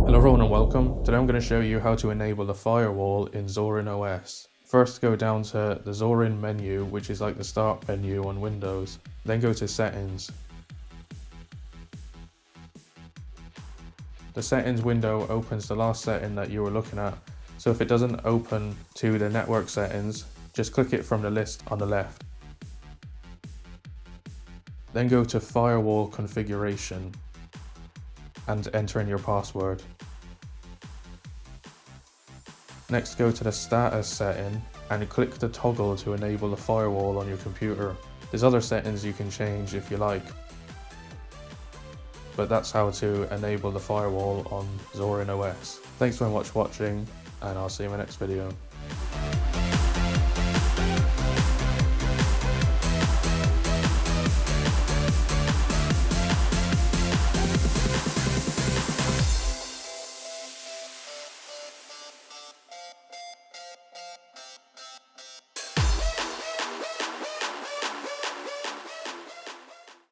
Hello everyone and welcome. Today I'm going to show you how to enable the firewall in Zorin OS. First go down to the Zorin menu, which is like the start menu on Windows. Then go to settings. The settings window opens the last setting that you were looking at. So if it doesn't open to the network settings, just click it from the list on the left. Then go to firewall configuration and enter in your password. Next go to the status setting and click the toggle to enable the firewall on your computer. There's other settings you can change if you like, but that's how to enable the firewall on Zorin OS. Thanks very much for watching and I'll see you in my next video.